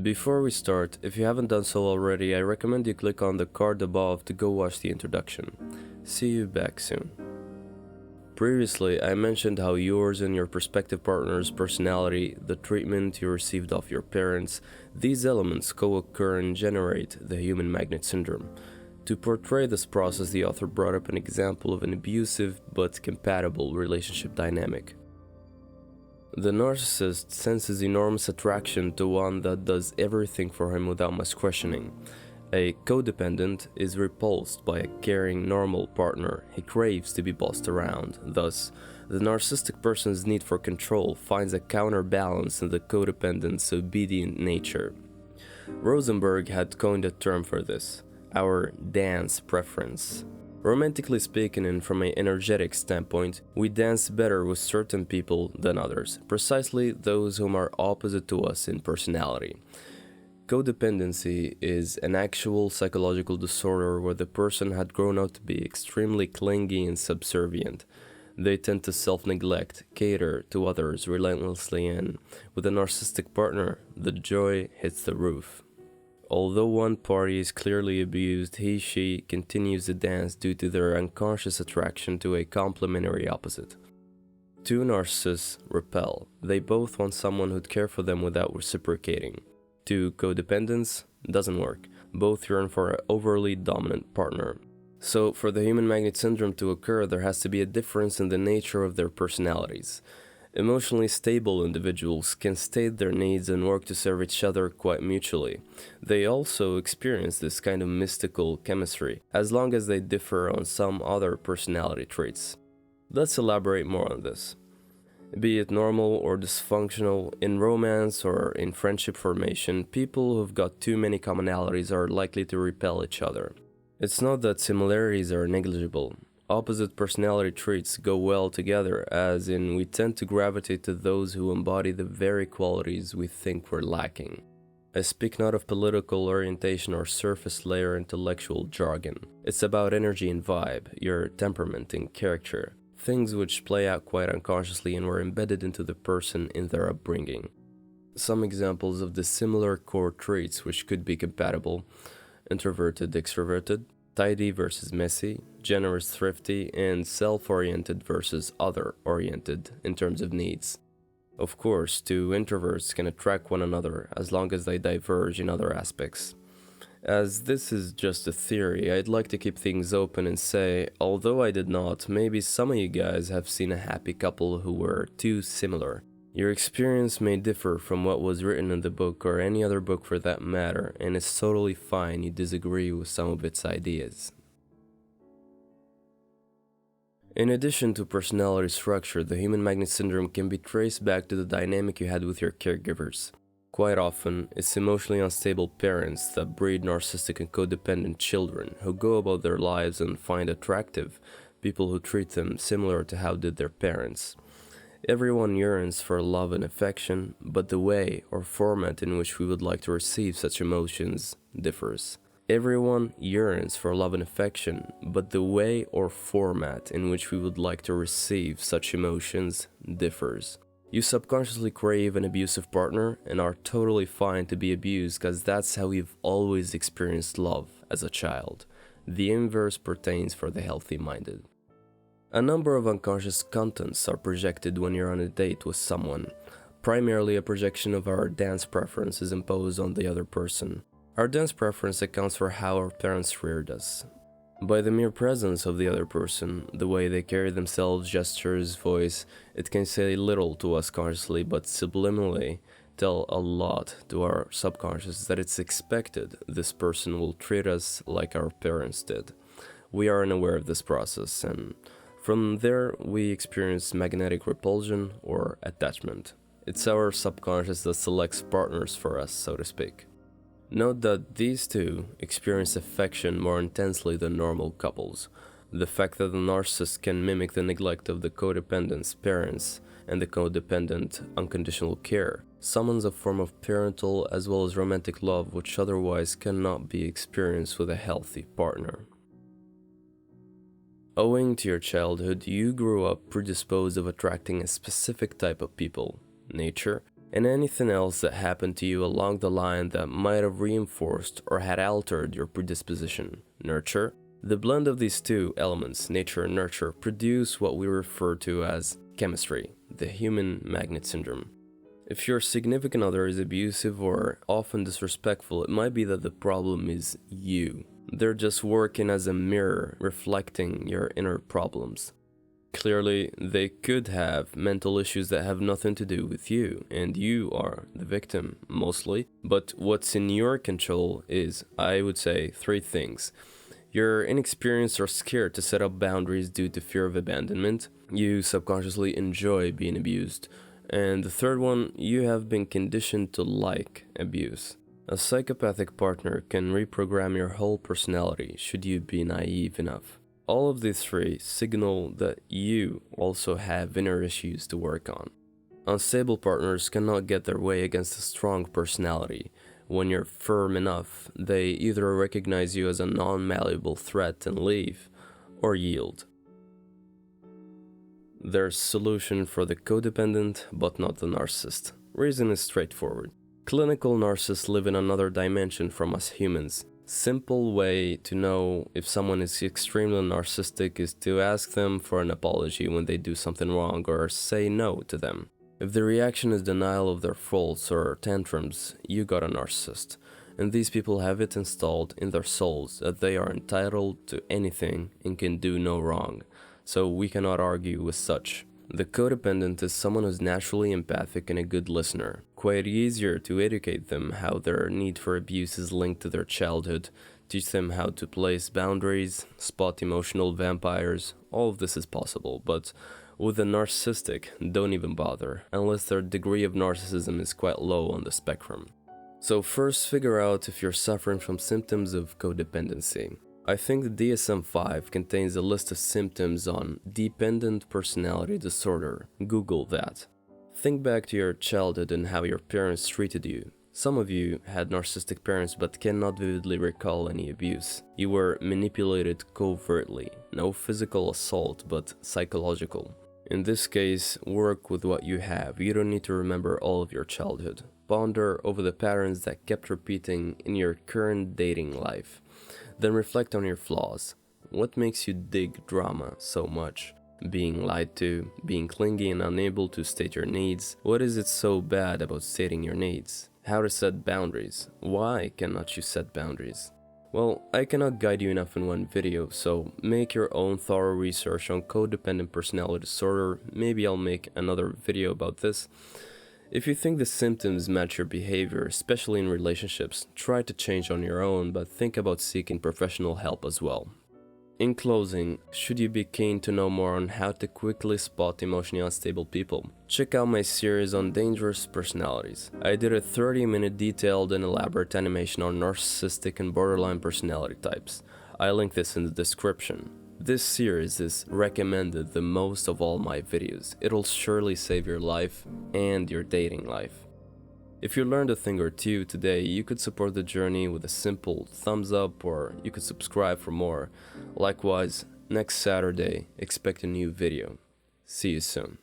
Before we start, if you haven't done so already, I recommend you click on the card above to go watch the introduction. See you back soon. Previously, I mentioned how yours and your prospective partner's personality, the treatment you received of your parents, these elements co-occur and generate the human magnet syndrome. To portray this process, the author brought up an example of an abusive but compatible relationship dynamic. The narcissist senses enormous attraction to one that does everything for him without much questioning. A codependent is repulsed by a caring, normal partner. He craves to be bossed around. Thus, the narcissistic person's need for control finds a counterbalance in the codependent's obedient nature. Rosenberg had coined a term for this: our dance preference. Romantically speaking and from an energetic standpoint, we dance better with certain people than others, precisely those whom are opposite to us in personality. Codependency is an actual psychological disorder where the person had grown up to be extremely clingy and subservient. They tend to self-neglect, cater to others relentlessly, and with a narcissistic partner, the joy hits the roof. Although one party is clearly abused, she continues to dance due to their unconscious attraction to a complementary opposite. Two narcissists repel. They both want someone who'd care for them without reciprocating. Two codependents doesn't work. Both yearn for an overly dominant partner. So for the human magnet syndrome to occur, there has to be a difference in the nature of their personalities. Emotionally stable individuals can state their needs and work to serve each other quite mutually. They also experience this kind of mystical chemistry, as long as they differ on some other personality traits. Let's elaborate more on this. Be it normal or dysfunctional, in romance or in friendship formation, people who've got too many commonalities are likely to repel each other. It's not that similarities are negligible. Opposite personality traits go well together, as in we tend to gravitate to those who embody the very qualities we think we're lacking. I speak not of political orientation or surface layer intellectual jargon. It's about energy and vibe, your temperament and character, things which play out quite unconsciously and were embedded into the person in their upbringing. Some examples of the similar core traits which could be compatible: introverted, extroverted, tidy versus messy, generous, thrifty, and self-oriented versus other-oriented in terms of needs. Of course, two introverts can attract one another as long as they diverge in other aspects. As this is just a theory, I'd like to keep things open and say, although I did not, maybe some of you guys have seen a happy couple who were too similar. Your experience may differ from what was written in the book or any other book for that matter, and it's totally fine you disagree with some of its ideas. In addition to personality structure, the human magnet syndrome can be traced back to the dynamic you had with your caregivers. Quite often, it's emotionally unstable parents that breed narcissistic and codependent children who go about their lives and find attractive people who treat them similar to how did their parents. Everyone yearns for love and affection, but the way or format in which we would like to receive such emotions differs. Everyone yearns for love and affection, but the way or format in which we would like to receive such emotions differs. You subconsciously crave an abusive partner and are totally fine to be abused because that's how you've always experienced love as a child. The inverse pertains for the healthy-minded. A number of unconscious contents are projected when you're on a date with someone. Primarily a projection of our dance preference is imposed on the other person. Our dance preference accounts for how our parents reared us. By the mere presence of the other person, the way they carry themselves, gestures, voice, it can say little to us consciously but subliminally tell a lot to our subconscious that it's expected this person will treat us like our parents did. We are unaware of this process, and from there we experience magnetic repulsion or attachment. It's our subconscious that selects partners for us, so to speak. Note that these two experience affection more intensely than normal couples. The fact that the narcissist can mimic the neglect of the codependent's parents and the codependent unconditional care summons a form of parental as well as romantic love which otherwise cannot be experienced with a healthy partner. Owing to your childhood, you grew up predisposed of attracting a specific type of people, nature, and anything else that happened to you along the line that might have reinforced or had altered your predisposition, nurture. The blend of these two elements, nature and nurture, produce what we refer to as chemistry, the human magnet syndrome. If your significant other is abusive or often disrespectful, it might be that the problem is you. They're just working as a mirror, reflecting your inner problems. Clearly, they could have mental issues that have nothing to do with you, and you are the victim, mostly. But what's in your control is, I would say, three things. You're inexperienced or scared to set up boundaries due to fear of abandonment. You subconsciously enjoy being abused. And the third one, you have been conditioned to like abuse. A psychopathic partner can reprogram your whole personality should you be naive enough. All of these three signal that you also have inner issues to work on. Unstable partners cannot get their way against a strong personality. When you're firm enough, they either recognize you as a non-malleable threat and leave, or yield. There's solution for the codependent, but not the narcissist. Reason is straightforward. Clinical narcissists live in another dimension from us humans. Simple way to know if someone is extremely narcissistic is to ask them for an apology when they do something wrong or say no to them. If the reaction is denial of their faults or tantrums, you got a narcissist. And these people have it installed in their souls that they are entitled to anything and can do no wrong. So we cannot argue with such. The codependent is someone who's naturally empathic and a good listener. Quite easier to educate them how their need for abuse is linked to their childhood, teach them how to place boundaries, spot emotional vampires. All of this is possible, but with the narcissistic, don't even bother, unless their degree of narcissism is quite low on the spectrum. So first, figure out if you're suffering from symptoms of codependency. I think the DSM-5 contains a list of symptoms on dependent personality disorder. Google that. Think back to your childhood and how your parents treated you. Some of you had narcissistic parents but cannot vividly recall any abuse. You were manipulated covertly. No physical assault, but psychological. In this case, work with what you have. You don't need to remember all of your childhood. Ponder over the patterns that kept repeating in your current dating life. Then reflect on your flaws. What makes you dig drama so much? Being lied to, being clingy and unable to state your needs. What is it so bad about stating your needs? How to set boundaries. Why cannot you set boundaries? Well, I cannot guide you enough in one video, so make your own thorough research on codependent personality disorder. Maybe I'll make another video about this. If you think the symptoms match your behavior, especially in relationships, try to change on your own, but think about seeking professional help as well. In closing, should you be keen to know more on how to quickly spot emotionally unstable people, check out my series on dangerous personalities. I did a 30-minute detailed and elaborate animation on narcissistic and borderline personality types. I link this in the description. This series is recommended the most of all my videos. It'll surely save your life and your dating life. If you learned a thing or two today, you could support the journey with a simple thumbs up, or you could subscribe for more. Likewise, next Saturday, expect a new video. See you soon.